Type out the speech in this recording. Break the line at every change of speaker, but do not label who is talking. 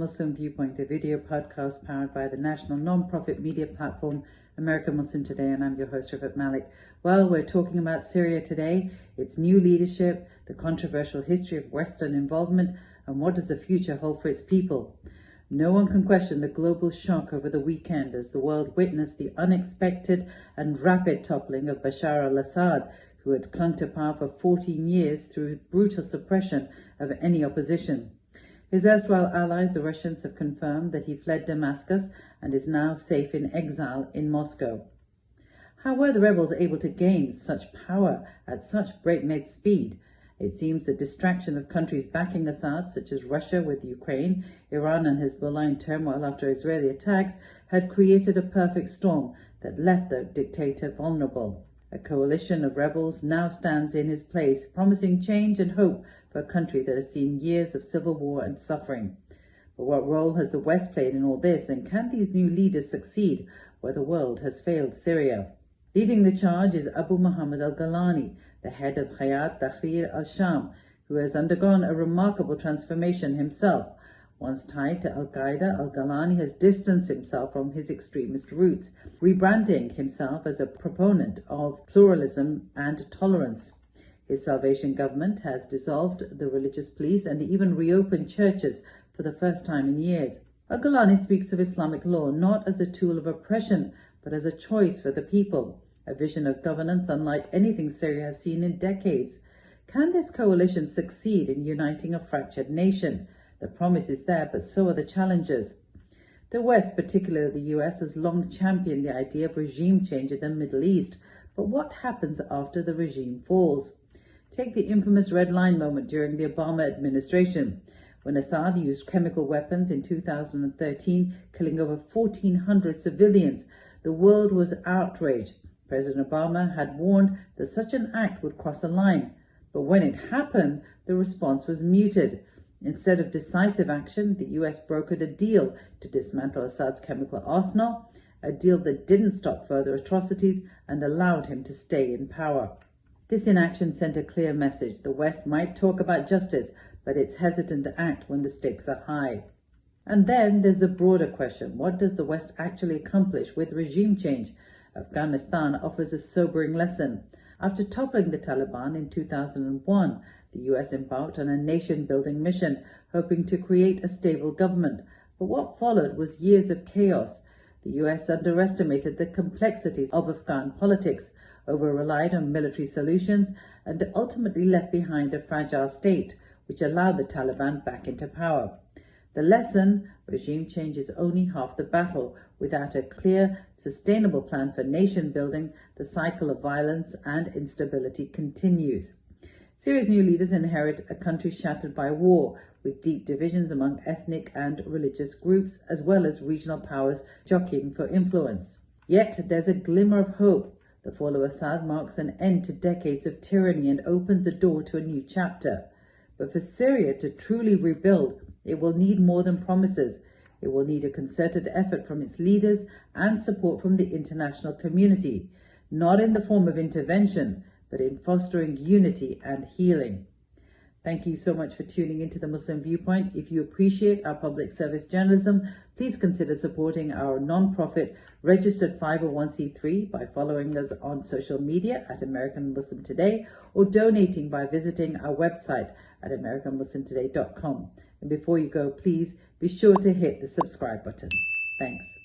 Muslim Viewpoint, a video podcast powered by the national non-profit media platform American Muslim Today, and I'm your host, Rifat Malik. Well, we're talking about Syria today, its new leadership, the controversial history of Western involvement, and what does the future hold for its people. No one can question the global shock over the weekend as the world witnessed the unexpected and rapid toppling of Bashar al-Assad, who had clung to power for 14 years through brutal suppression of any opposition. His erstwhile allies, the Russians, have confirmed that he fled Damascus and is now safe in exile in Moscow. How were the rebels able to gain such power at such breakneck speed? It seems the distraction of countries backing Assad, such as Russia with Ukraine, Iran and Hezbollah in turmoil after Israeli attacks, had created a perfect storm that left the dictator vulnerable. A coalition of rebels now stands in his place, promising change and hope for a country that has seen years of civil war and suffering. But what role has the West played in all this, and can these new leaders succeed where the world has failed Syria? Leading the charge is Abu Mohammed al-Golani, the head of Hayat Tahrir al-Sham, who has undergone a remarkable transformation himself. Once tied to al-Qaeda, al-Golani has distanced himself from his extremist roots, rebranding himself as a proponent of pluralism and tolerance. His Salvation government has dissolved the religious police and even reopened churches for the first time in years. Al-Golani speaks of Islamic law not as a tool of oppression, but as a choice for the people, a vision of governance unlike anything Syria has seen in decades. Can this coalition succeed in uniting a fractured nation? The promise is there, but so are the challenges. The West, particularly the US, has long championed the idea of regime change in the Middle East. But what happens after the regime falls? Take the infamous Red Line moment during the Obama administration, when Assad used chemical weapons in 2013, killing over 1,400 civilians. The world was outraged. President Obama had warned that such an act would cross a line. But when it happened, the response was muted. Instead of decisive action, the US brokered a deal to dismantle Assad's chemical arsenal, a deal that didn't stop further atrocities and allowed him to stay in power. This inaction sent a clear message. The West might talk about justice, but it's hesitant to act when the stakes are high. And then there's the broader question. What does the West actually accomplish with regime change? Afghanistan offers a sobering lesson. After toppling the Taliban in 2001, the US embarked on a nation-building mission, hoping to create a stable government. But what followed was years of chaos. The US underestimated the complexities of Afghan politics, over-relied on military solutions, and ultimately left behind a fragile state, which allowed the Taliban back into power. The lesson: regime change is only half the battle. Without a clear, sustainable plan for nation building, the cycle of violence and instability continues. Syria's new leaders inherit a country shattered by war, with deep divisions among ethnic and religious groups, as well as regional powers jockeying for influence. Yet there's a glimmer of hope. The fall of Assad marks an end to decades of tyranny and opens the door to a new chapter. But for Syria to truly rebuild, it will need more than promises. It will need a concerted effort from its leaders and support from the international community, not in the form of intervention, but in fostering unity and healing. Thank you so much for tuning into the Muslim Viewpoint. If you appreciate our public service journalism, please consider supporting our non-profit registered 501c3 by following us on social media at American Muslim Today, or donating by visiting our website at americanmuslimtoday.com. And before you go, please be sure to hit the subscribe button. Thanks.